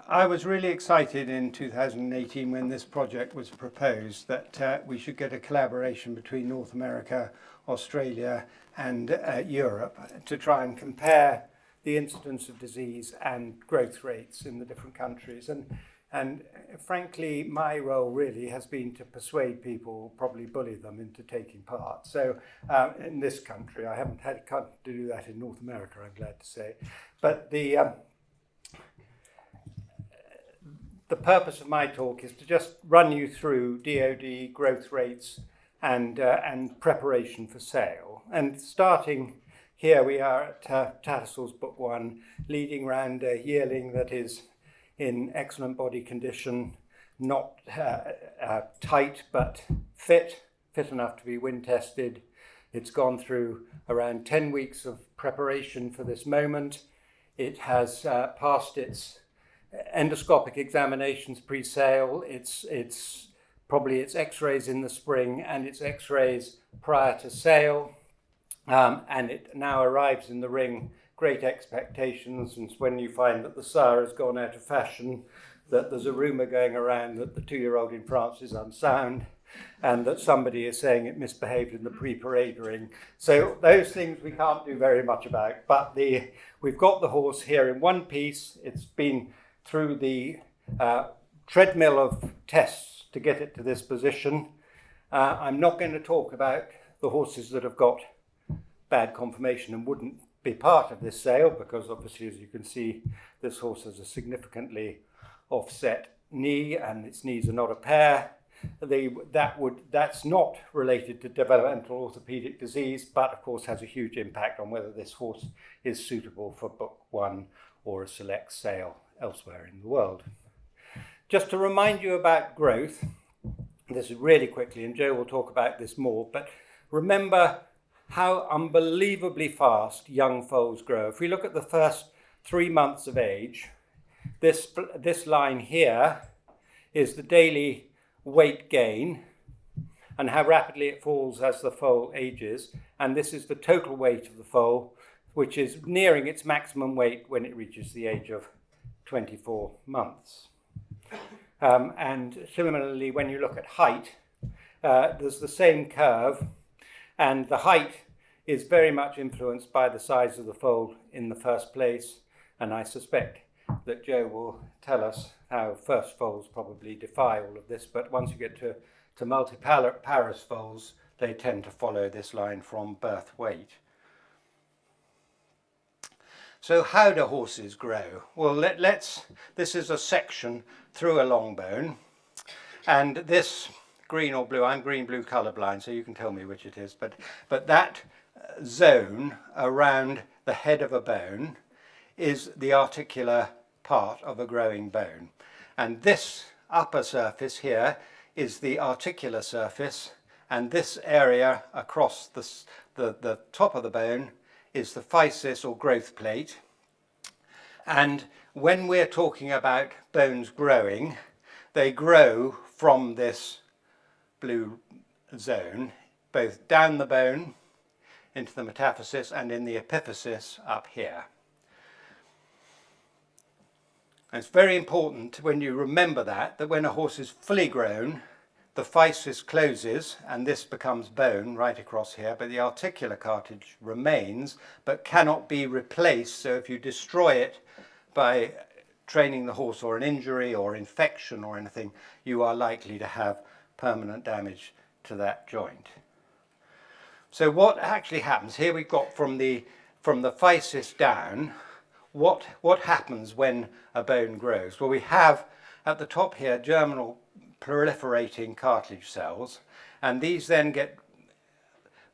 I was really excited in 2018 when this project was proposed that we should get a collaboration between North America, Australia and Europe to try and compare the incidence of disease and growth rates in the different countries. And frankly, my role really has been to persuade people, probably bully them into taking part. So in this country, I haven't had to do that in North America, I'm glad to say. But the purpose of my talk is to just run you through DoD growth rates and preparation for sale. And starting here, we are at Tattersalls Book 1, leading round a yearling that is in excellent body condition, not tight but fit enough to be wind tested. It's gone through around 10 weeks of preparation for this moment. It has passed its endoscopic examinations pre-sale, it's probably its x-rays in the spring and its x-rays prior to sale, and it now arrives in the ring. Great expectations, and when you find that the sire has gone out of fashion, that there's a rumour going around that the 2-year-old in France is unsound, and that somebody is saying it misbehaved in the pre-parade ring. So those things we can't do very much about, but we've got the horse here in one piece. It's been through the treadmill of tests to get it to this position. I'm not going to talk about the horses that have got bad conformation and wouldn't be part of this sale, because obviously, as you can see, this horse has a significantly offset knee and its knees are not a pair. That's not related to developmental orthopedic disease, but of course has a huge impact on whether this horse is suitable for Book 1 or a select sale elsewhere in the world. Just to remind you about growth, this is really quickly, and Joe will talk about this more, but remember how unbelievably fast young foals grow. If we look at the first 3 months of age, this line here is the daily weight gain and how rapidly it falls as the foal ages, and this is the total weight of the foal, which is nearing its maximum weight when it reaches the age of 24 months. And similarly, when you look at height, there's the same curve, and the height is very much influenced by the size of the foal in the first place, and I suspect that Joe will tell us how first foals probably defy all of this, but once you get to multiparous foals, they tend to follow this line from birth weight. So how do horses grow? Well, this is a section through a long bone, and this green or blue, I'm green-blue colourblind, so you can tell me which it is, but that zone around the head of a bone is the articular part of a growing bone. And this upper surface here is the articular surface, and this area across the top of the bone is the physis or growth plate. And when we're talking about bones growing, they grow from this blue zone, both down the bone into the metaphysis and in the epiphysis up here. And it's very important when you remember that when a horse is fully grown, the physis closes and this becomes bone right across here, but the articular cartilage remains but cannot be replaced. So if you destroy it by training the horse or an injury or infection or anything, you are likely to have permanent damage to that joint. So what actually happens here, we've got from the physis down, what happens when a bone grows? Well, we have at the top here germinal proliferating cartilage cells, and these then get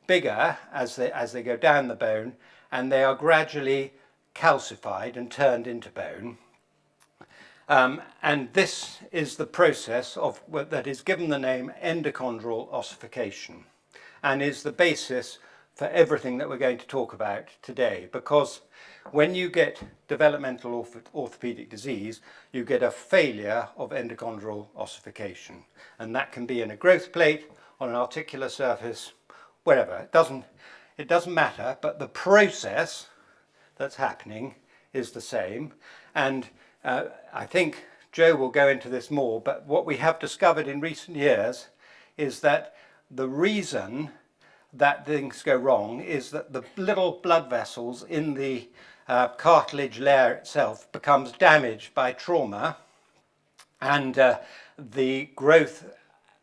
bigger as they go down the bone, and they are gradually calcified and turned into bone. And this is the process that is given the name endochondral ossification, and is the basis for everything that we're going to talk about today, because when you get developmental orthopedic disease, you get a failure of endochondral ossification, and that can be in a growth plate, on an articular surface, wherever. It doesn't matter, but the process that's happening is the same, and I think Joe will go into this more, but what we have discovered in recent years is that the reason that things go wrong is that the little blood vessels in the cartilage layer itself becomes damaged by trauma, and the growth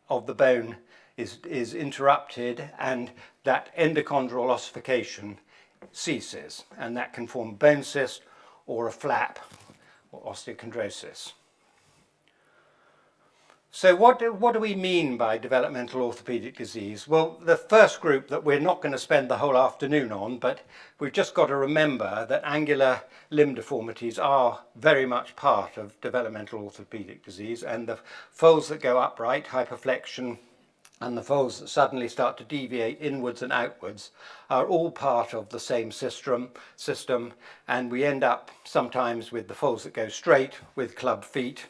of the bone is interrupted, and that endochondral ossification ceases, and that can form a bone cyst or a flap or osteochondrosis. So what do we mean by developmental orthopedic disease? Well, the first group that we're not going to spend the whole afternoon on, but we've just got to remember that angular limb deformities are very much part of developmental orthopedic disease, and the foals that go upright, hyperflexion, and the foals that suddenly start to deviate inwards and outwards are all part of the same system, and we end up sometimes with the foals that go straight with club feet.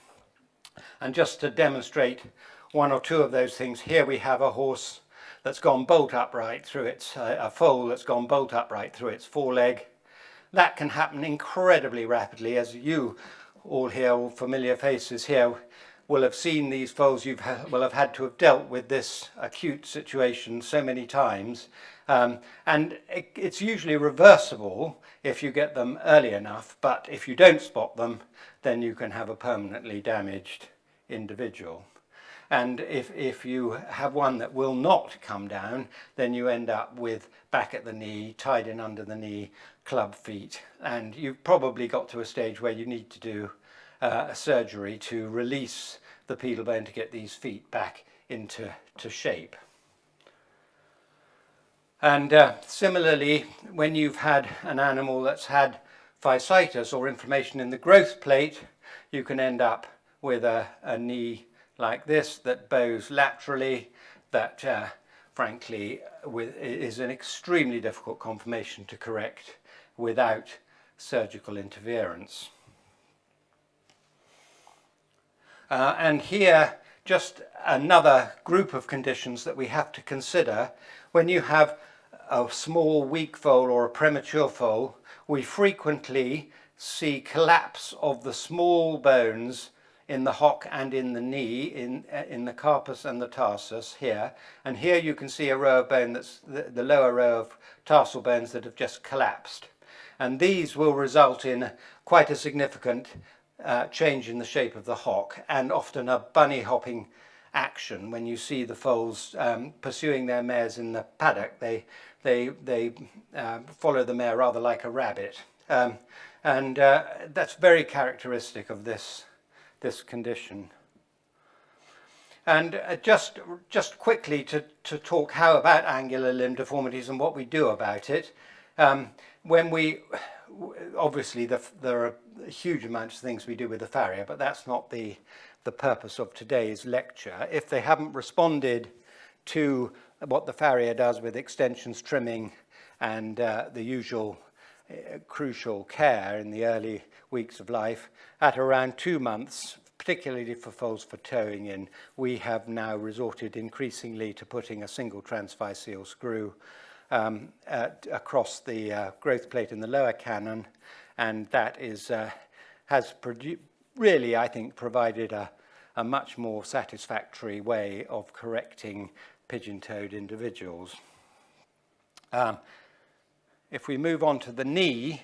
And just to demonstrate one or two of those things, here we have a horse that's gone bolt upright through its, a foal that's gone bolt upright through its foreleg. That can happen incredibly rapidly, as you all here, all familiar faces here, will have seen these foals. Will have had to have dealt with this acute situation so many times, and it's usually reversible if you get them early enough, but if you don't spot them, then you can have a permanently damaged individual. And if you have one that will not come down, then you end up with back at the knee, tied in under the knee, club feet, and you've probably got to a stage where you need to do a surgery to release the pedal bone to get these feet back into shape. And similarly, when you've had an animal that's had fasciitis or inflammation in the growth plate, you can end up with a knee like this that bows laterally, that frankly is an extremely difficult conformation to correct without surgical interference. And here, just another group of conditions that we have to consider. When you have a small weak foal or a premature foal, we frequently see collapse of the small bones in the hock and in the knee, in the carpus and the tarsus here. And here you can see a row of bone that's the lower row of tarsal bones that have just collapsed. And these will result in quite a significant change in the shape of the hock, and often a bunny hopping action. When you see the foals pursuing their mares in the paddock, they follow the mare rather like a rabbit, and that's very characteristic of this condition. And just quickly to talk how about angular limb deformities and what we do about it. When we obviously there are huge amounts of things we do with the farrier, but that's not the purpose of today's lecture. If they haven't responded to what the farrier does with extensions, trimming, and the usual crucial care in the early weeks of life, at around 2 months, particularly for foals for towing in, we have now resorted increasingly to putting a single transphyseal screw across the growth plate in the lower cannon, and that has really, I think, provided a much more satisfactory way of correcting pigeon-toed individuals. If we move on to the knee,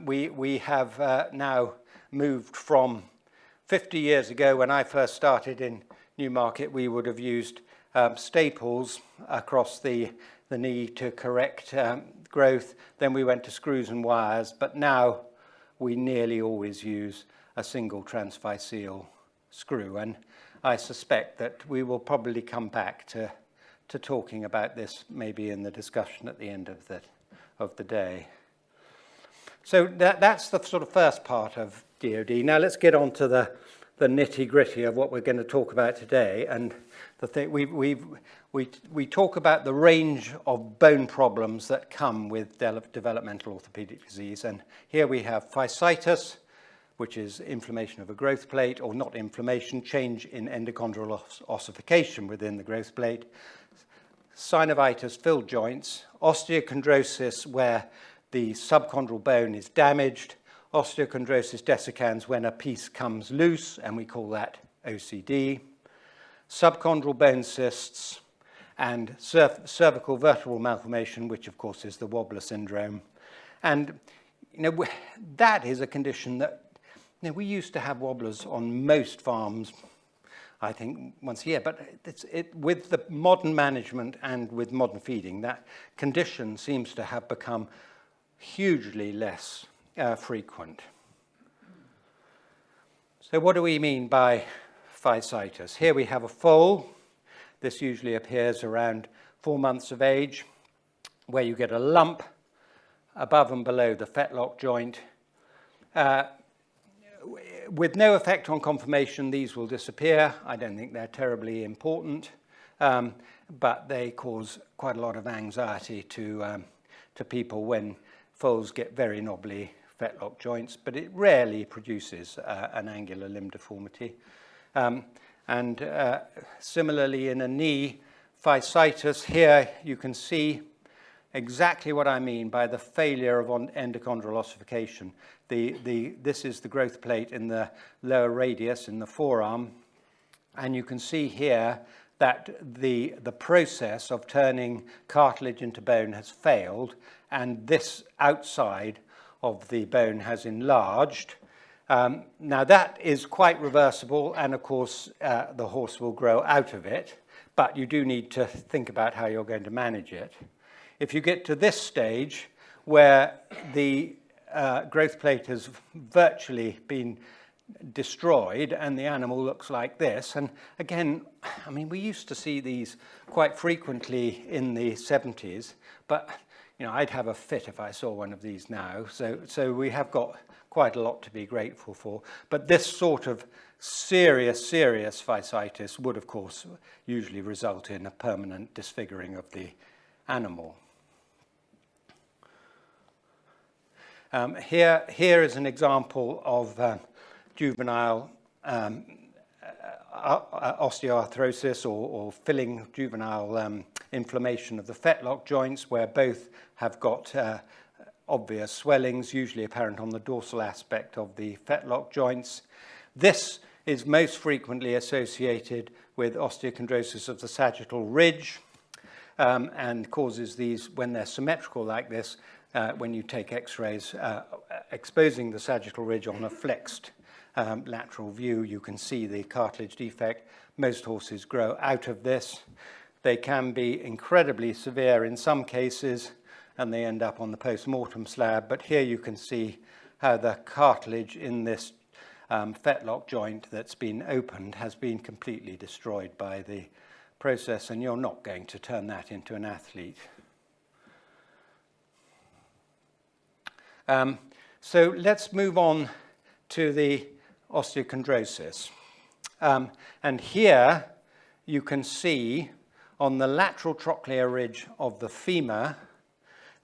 we have now moved from 50 years ago, when I first started in Newmarket, we would have used staples across the knee to correct growth. Then we went to screws and wires, but now we nearly always use a single transphyseal screw, and I suspect that we will probably come back to talking about this maybe in the discussion at the end of the day. So that's the sort of first part of DOD. Now let's get on to the nitty-gritty of what we're going to talk about today. And the thing we talk about the range of bone problems that come with developmental orthopedic disease. And here we have fasciitis, which is inflammation of a growth plate, or not inflammation, change in endochondral ossification within the growth plate. Synovitis, filled joints. Osteochondrosis, where the subchondral bone is damaged. Osteochondrosis dissecans when a piece comes loose, and we call that OCD. Subchondral bone cysts, and cervical vertebral malformation, which of course is the wobbler syndrome. And that is a condition that we used to have wobblers on most farms, I think, once a year. But with the modern management and with modern feeding, that condition seems to have become hugely less frequent. So what do we mean by fasciitis? Here we have a foal. This usually appears around 4 months of age, where you get a lump above and below the fetlock joint. With no effect on conformation, these will disappear. I don't think they're terribly important, but they cause quite a lot of anxiety to people when foals get very knobbly fetlock joints, but it rarely produces an angular limb deformity. And similarly in a knee fasciitis, here you can see exactly what I mean by the failure of endochondral ossification. This is the growth plate in the lower radius in the forearm, and you can see here that the process of turning cartilage into bone has failed, and this outside of the bone has enlarged. Now that is quite reversible, and of course the horse will grow out of it, but you do need to think about how you're going to manage it. If you get to this stage where the growth plate has virtually been destroyed and the animal looks like this, and again, I mean, we used to see these quite frequently in the 70s, but I'd have a fit if I saw one of these now. So we have got quite a lot to be grateful for. But this sort of serious fasciitis would, of course, usually result in a permanent disfiguring of the animal. Here is an example of juvenile osteoarthrosis or filling juvenile inflammation of the fetlock joints, where both have got obvious swellings, usually apparent on the dorsal aspect of the fetlock joints. This is most frequently associated with osteochondrosis of the sagittal ridge, and causes these, when they're symmetrical like this, when you take x-rays exposing the sagittal ridge on a flexed lateral view, you can see the cartilage defect. Most horses grow out of this. They can be incredibly severe in some cases, and they end up on the post-mortem slab. But here you can see how the cartilage in this fetlock joint that's been opened has been completely destroyed by the process, and you're not going to turn that into an athlete. So let's move on to the osteochondrosis. And here you can see on the lateral trochlear ridge of the femur,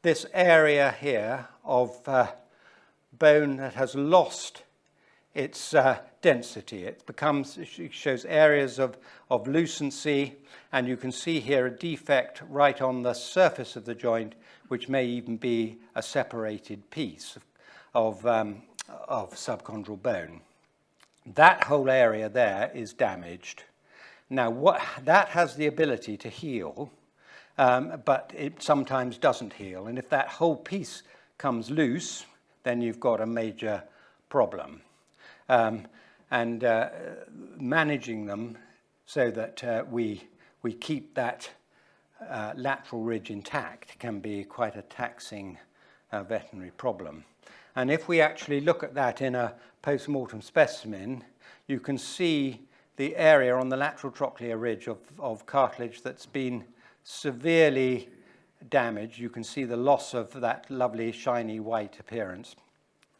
this area here of bone that has lost its density. It shows areas of lucency, and you can see here a defect right on the surface of the joint, which may even be a separated piece of subchondral bone. That whole area there is damaged. Now, that has the ability to heal, but it sometimes doesn't heal. And if that whole piece comes loose, then you've got a major problem. And managing them so that we keep that lateral ridge intact can be quite a taxing veterinary problem. And if we actually look at that in a post-mortem specimen, you can see the area on the lateral trochlear ridge of cartilage that's been severely damaged. You can see the loss of that lovely shiny white appearance.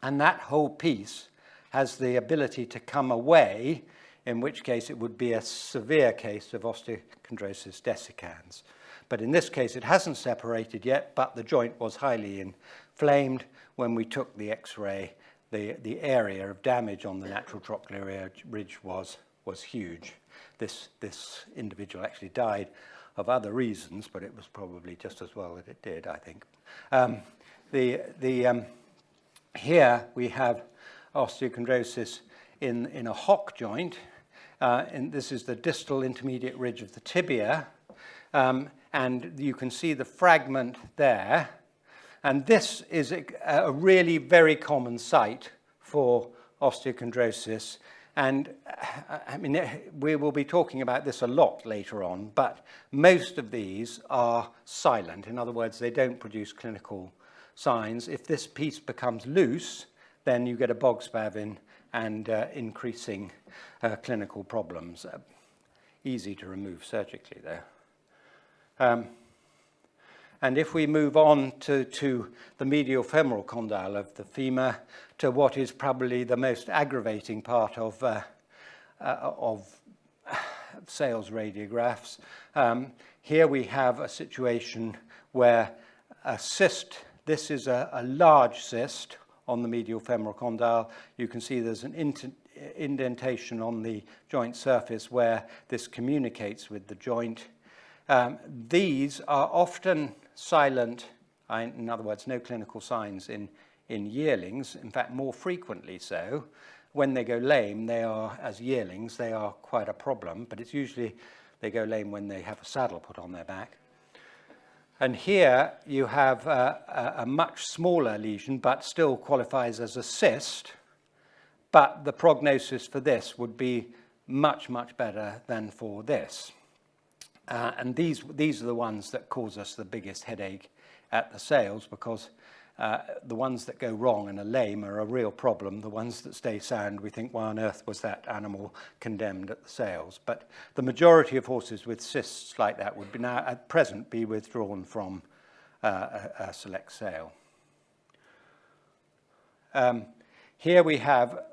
And that whole piece has the ability to come away, in which case it would be a severe case of osteochondrosis dissecans. But in this case, it hasn't separated yet, but the joint was highly inflamed. When we took the X-ray, the area of damage on the lateral trochlear ridge was huge. This individual actually died of other reasons, but it was probably just as well that it did, I think. Here we have osteochondrosis in a hock joint, and this is the distal intermediate ridge of the tibia, and you can see the fragment there, and this is a really very common site for osteochondrosis, and I mean, we will be talking about this a lot later on, but most of these are silent. In other words, they don't produce clinical signs. If this piece becomes loose, then you get a bog spavin and increasing clinical problems. Easy to remove surgically, though. And if we move on to the medial femoral condyle of the femur, to what is probably the most aggravating part of Sales radiographs, here we have a situation where a cyst, this is a large cyst on the medial femoral condyle. You can see there's an indentation on the joint surface where this communicates with the joint. These are often silent, in other words, no clinical signs in yearlings, in fact more frequently so. When they go lame, they are, as yearlings, they are quite a problem, but it's usually they go lame when they have a saddle put on their back. And here you have a much smaller lesion, but still qualifies as a cyst, but the prognosis for this would be much, much better than for this. And these are the ones that cause us the biggest headache at the sales, because the ones that go wrong and are lame are a real problem. The ones that stay sound, we think, why on earth was that animal condemned at the sales? But the majority of horses with cysts like that would be now at present be withdrawn from a select sale. Here we have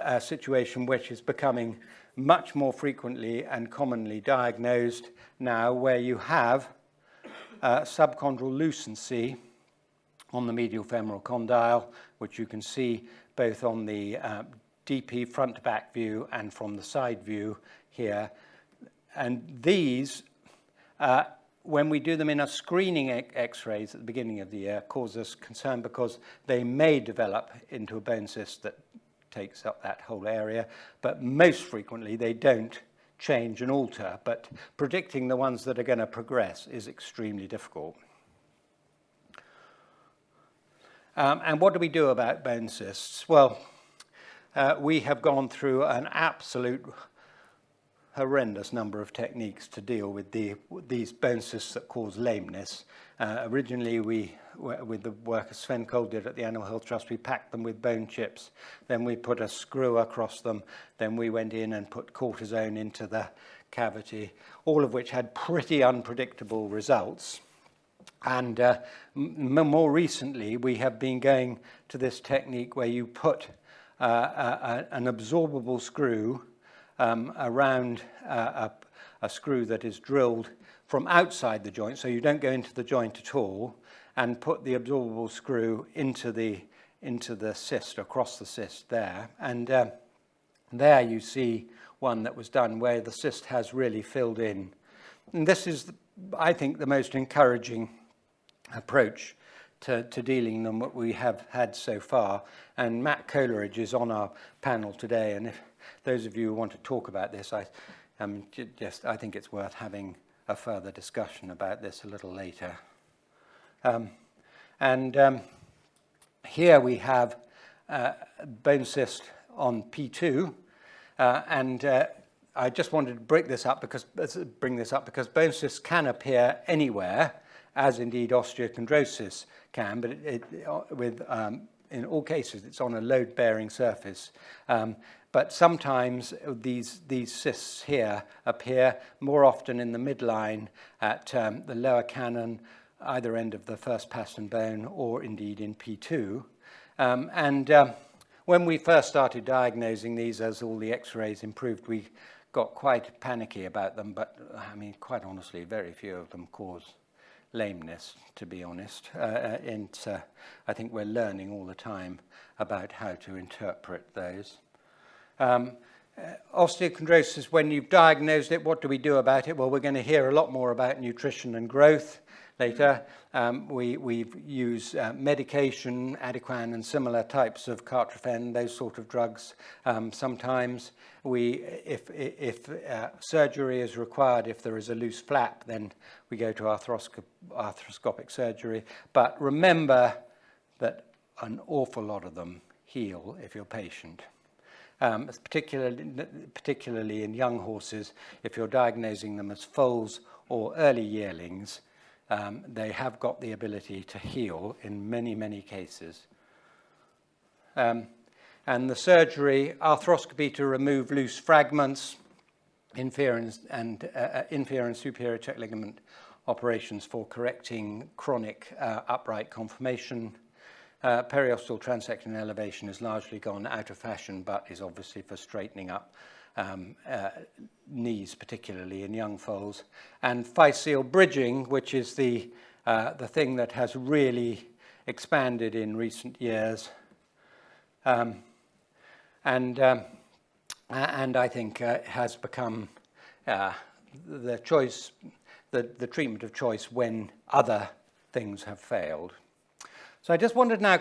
a situation which is becoming much more frequently and commonly diagnosed now, where you have subchondral lucency on the medial femoral condyle, which you can see both on the DP front to back view and from the side view here. And these, when we do them in a screening x-rays at the beginning of the year, cause us concern because they may develop into a bone cyst that takes up that whole area, but most frequently they don't change and alter, but predicting the ones that are going to progress is extremely difficult. And what do we do about bone cysts? Well, we have gone through an absolute horrendous number of techniques to deal with these bone cysts that cause lameness. Originally, with the work Sven Cole did at the Animal Health Trust, we packed them with bone chips. Then we put a screw across them. Then we went in and put cortisone into the cavity, all of which had pretty unpredictable results. And more recently, we have been going to this technique where you put an absorbable screw around a screw that is drilled from outside the joint, so you don't go into the joint at all, and put the absorbable screw into the cyst, across the cyst there. And there you see one that was done where the cyst has really filled in. And this is, I think, the most encouraging approach to dealing with what we have had so far. And Matt Coleridge is on our panel today, and if those of you who want to talk about this, I think it's worth having a further discussion about this a little later. Here we have bone cyst on P2, and I just wanted to bring this up because bone cysts can appear anywhere, as indeed osteochondrosis can, but in all cases it's on a load-bearing surface. But sometimes these cysts here appear more often in the midline at the lower cannon, either end of the first pastern bone, or indeed in P2. When we first started diagnosing these, as all the x-rays improved, we got quite panicky about them, but I mean, quite honestly, very few of them cause lameness, to be honest. I think we're learning all the time about how to interpret those. Osteochondrosis, when you've diagnosed it, what do we do about it? Well, we're going to hear a lot more about nutrition and growth. later. We use medication, Adequan and similar types of Cartrophen, those sort of drugs. Sometimes if surgery is required, if there is a loose flap, then we go to arthroscopic surgery. But remember that an awful lot of them heal if you're patient. Particularly in young horses, if you're diagnosing them as foals or early yearlings, they have got the ability to heal in many, many cases. And the surgery, arthroscopy to remove loose fragments, inferior and superior check ligament operations for correcting chronic upright conformation. Periosteal transection and elevation has largely gone out of fashion, but is obviously for straightening up knees, particularly in young foals. And physeal bridging, which is the thing that has really expanded in recent years, and I think has become the choice, the treatment of choice when other things have failed. So I just wondered now,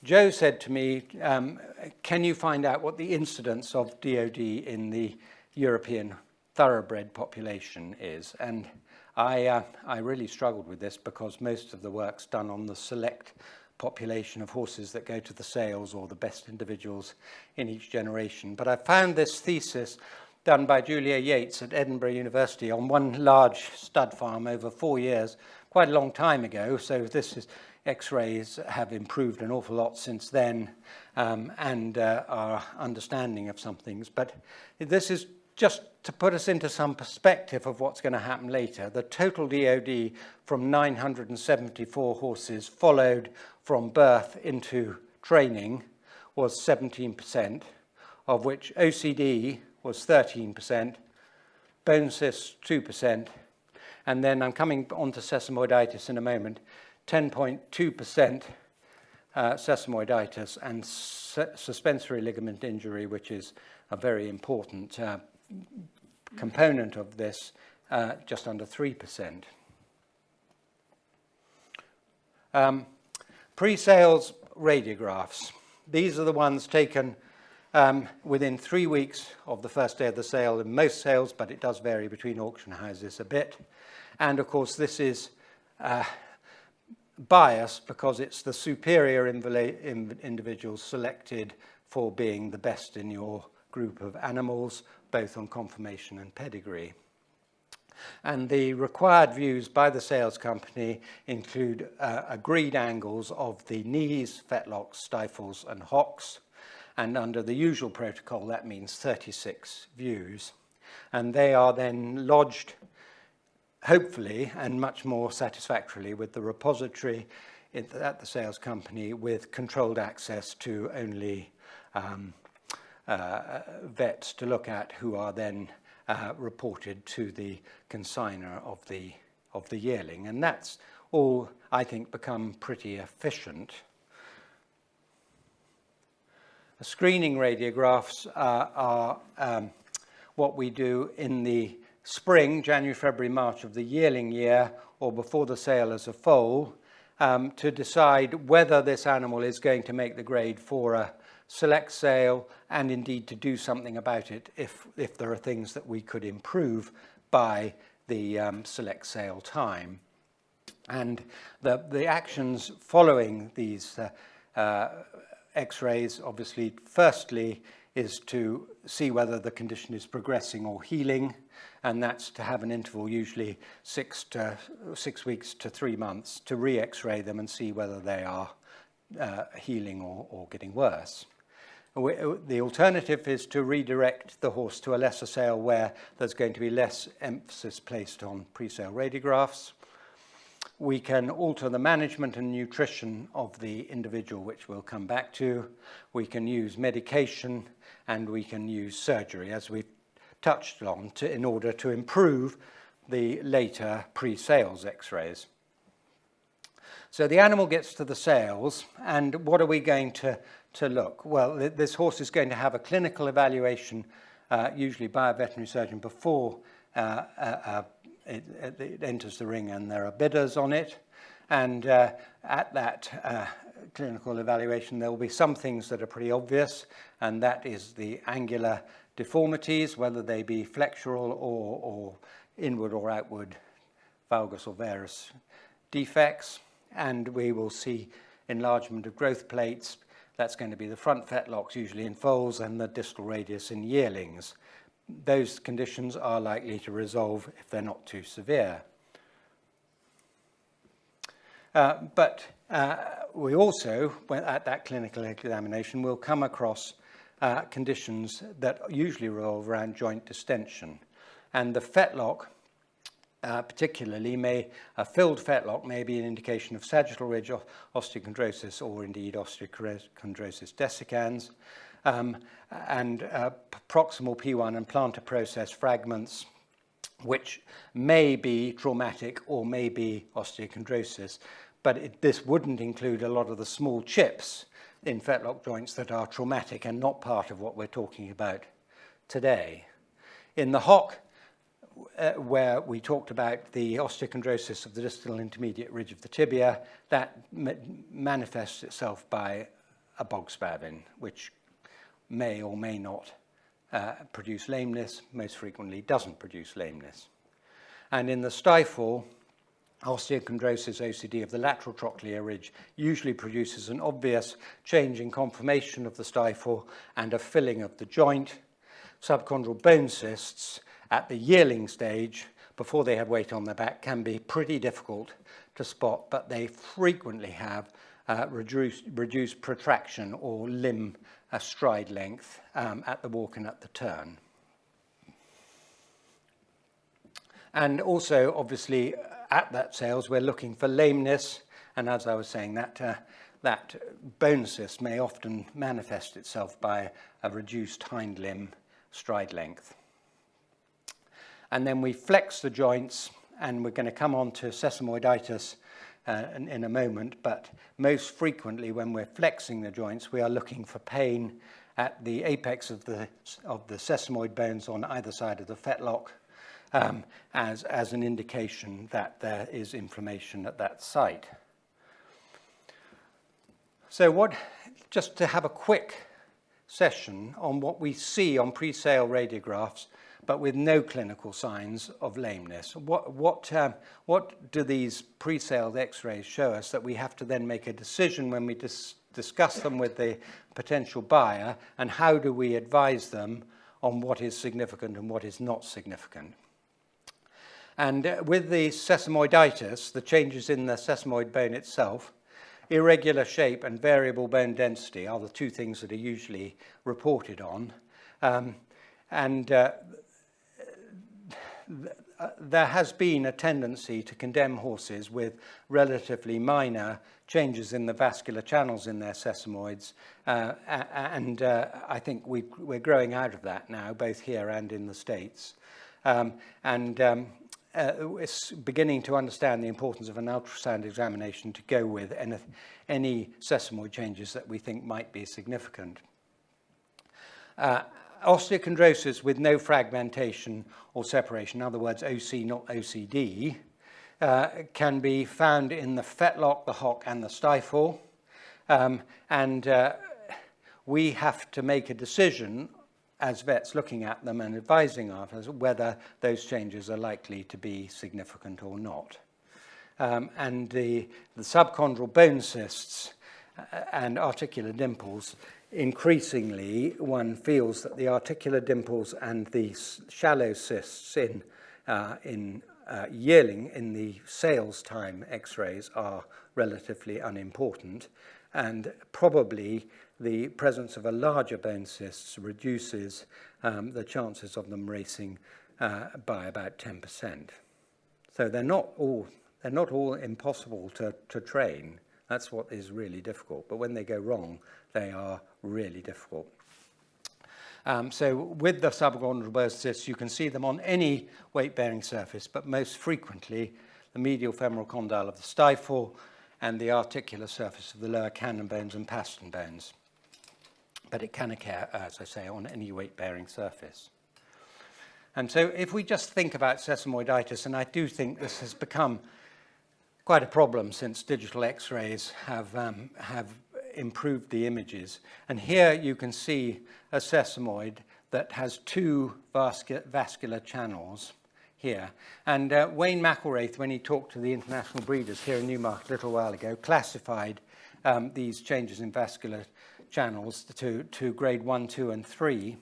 Joe said to me, can you find out what the incidence of DOD in the European thoroughbred population is? And I really struggled with this because most of the work's done on the select population of horses that go to the sales or the best individuals in each generation. But I found this thesis done by Julia Yates at Edinburgh University on one large stud farm over 4 years, quite a long time ago. So this is X-rays have improved an awful lot since then, and our understanding of some things. But this is just to put us into some perspective of what's going to happen later. The total DOD from 974 horses followed from birth into training was 17%, of which OCD was 13%, bone cysts 2%, and then I'm coming on to sesamoiditis in a moment, 10.2% sesamoiditis, and suspensory ligament injury, which is a very important component of this, just under 3%. Pre-sales radiographs. These are the ones taken within 3 weeks of the first day of the sale in most sales, but it does vary between auction houses a bit. And of course, this is biased because it's the superior individuals selected for being the best in your group of animals, both on conformation and pedigree. And the required views by the sales company include agreed angles of the knees, fetlocks, stifles, and hocks. And under the usual protocol, that means 36 views. And they are then lodged, hopefully, and much more satisfactorily with the repository at the sales company, with controlled access to only vets to look at, who are then reported to the consigner of the yearling. And that's all, I think, become pretty efficient. Screening radiographs are what we do in the spring, January, February, March of the yearling year, or before the sale as a foal, to decide whether this animal is going to make the grade for a select sale, and indeed to do something about it if there are things that we could improve by the select sale time. And the actions following these X-rays, obviously, firstly, is to see whether the condition is progressing or healing, and that's to have an interval, usually 6 weeks to 3 months, to re-X-ray them and see whether they are healing or getting worse. The alternative is to redirect the horse to a lesser sale where there's going to be less emphasis placed on pre-sale radiographs. We can alter the management and nutrition of the individual, which we'll come back to. We can use medication, and we can use surgery, as we've touched on, in order to improve the later pre-sales X-rays. So the animal gets to the sales, and what are we going to look? Well, this horse is going to have a clinical evaluation, usually by a veterinary surgeon, before it enters the ring and there are bidders on it. And at that clinical evaluation, there will be some things that are pretty obvious, and that is the angular deformities, whether they be flexural or inward or outward valgus or varus defects. And we will see enlargement of growth plates. That's going to be the front fetlocks, usually in foals, and the distal radius in yearlings. Those conditions are likely to resolve if they're not too severe. But we also, at that clinical examination, will come across conditions that usually revolve around joint distension. And the fetlock, particularly, a filled fetlock may be an indication of sagittal ridge osteochondrosis or indeed osteochondrosis dissecans, and proximal P1 and plantar process fragments, which may be traumatic or may be osteochondrosis, but this wouldn't include a lot of the small chips in fetlock joints that are traumatic and not part of what we're talking about today. In the hock, where we talked about the osteochondrosis of the distal intermediate ridge of the tibia, that manifests itself by a bog spavin, which may or may not produce lameness, most frequently doesn't produce lameness. And in the stifle, osteochondrosis OCD of the lateral trochlear ridge usually produces an obvious change in conformation of the stifle and a filling of the joint. Subchondral bone cysts at the yearling stage, before they have weight on their back, can be pretty difficult to spot, but they frequently have reduced protraction or limb stride length at the walk and at the turn. And also, obviously, at that sales, we're looking for lameness, and as I was saying, that bone cyst may often manifest itself by a reduced hind limb stride length. And then we flex the joints, and we're going to come on to sesamoiditis in a moment, but most frequently when we're flexing the joints, we are looking for pain at the apex of the sesamoid bones on either side of the fetlock, as an indication that there is inflammation at that site. So just to have a quick session on what we see on pre-sale radiographs, but with no clinical signs of lameness. What do these pre-sale x-rays show us that we have to then make a decision when we discuss them with the potential buyer, and how do we advise them on what is significant and what is not significant? And with the sesamoiditis, the changes in the sesamoid bone itself, irregular shape and variable bone density are the two things that are usually reported on. There has been a tendency to condemn horses with relatively minor changes in the vascular channels in their sesamoids, and I think we're growing out of that now, both here and in the States. It's beginning to understand the importance of an ultrasound examination to go with any sesamoid changes that we think might be significant. Osteochondrosis with no fragmentation or separation, in other words, OC, not OCD, can be found in the fetlock, the hock, and the stifle. We have to make a decision as vets looking at them and advising us whether those changes are likely to be significant or not. And the subchondral bone cysts and articular dimples, increasingly one feels that the articular dimples and the shallow cysts in yearling in the sales time x-rays are relatively unimportant, and probably the presence of a larger bone cysts reduces the chances of them racing by about 10%. So they're not all impossible to train. That's what is really difficult. But when they go wrong, they are really difficult. So with the subchondral bone cysts, you can see them on any weight-bearing surface, but most frequently the medial femoral condyle of the stifle and the articular surface of the lower cannon bones and pastern bones. But it can occur, as I say, on any weight-bearing surface. And so if we just think about sesamoiditis, and I do think this has become quite a problem since digital X-rays have improved the images. And here you can see a sesamoid that has two vascular channels here. And Wayne McElraith, when he talked to the international breeders here in Newmarket a little while ago, classified these changes in vascular channels to grade 1, 2, and 3.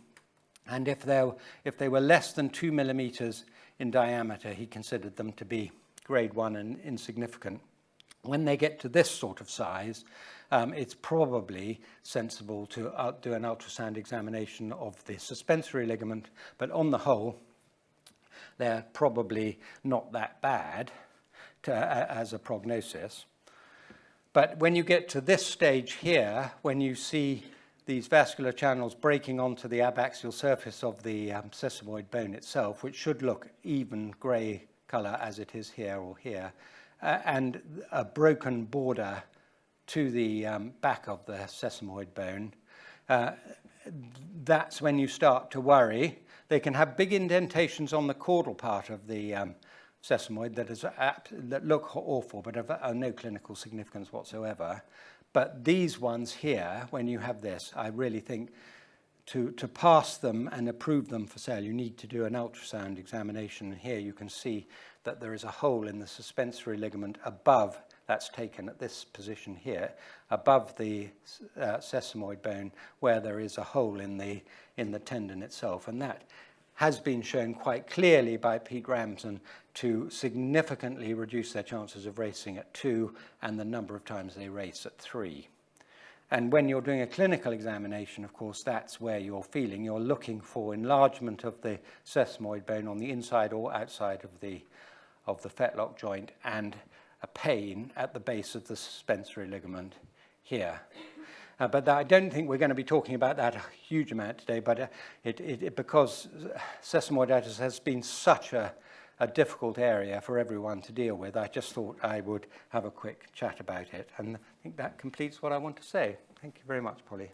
And if they were less than 2 millimeters in diameter, he considered them to be grade 1 and insignificant. When they get to this sort of size, it's probably sensible to do an ultrasound examination of the suspensory ligament, but on the whole, they're probably not that bad as a prognosis. But when you get to this stage here, when you see these vascular channels breaking onto the abaxial surface of the sesamoid bone itself, which should look even grey colour as it is here or here, and a broken border to the back of the sesamoid bone, that's when you start to worry. They can have big indentations on the caudal part of the sesamoid that look awful but have no clinical significance whatsoever. But these ones here, when you have this, I really think to pass them and approve them for sale, you need to do an ultrasound examination. Here you can see that there is a hole in the suspensory ligament above, that's taken at this position here, above the sesamoid bone, where there is a hole in the tendon itself. And that has been shown quite clearly by Pete Ramsden to significantly reduce their chances of racing at 2 and the number of times they race at 3. And when you're doing a clinical examination, of course, that's where you're looking for enlargement of the sesamoid bone on the inside or outside of the fetlock joint, and a pain at the base of the suspensory ligament here. But I don't think we're going to be talking about that a huge amount today, but because sesamoiditis has been such a difficult area for everyone to deal with, I just thought I would have a quick chat about it. And I think that completes what I want to say. Thank you very much, Polly.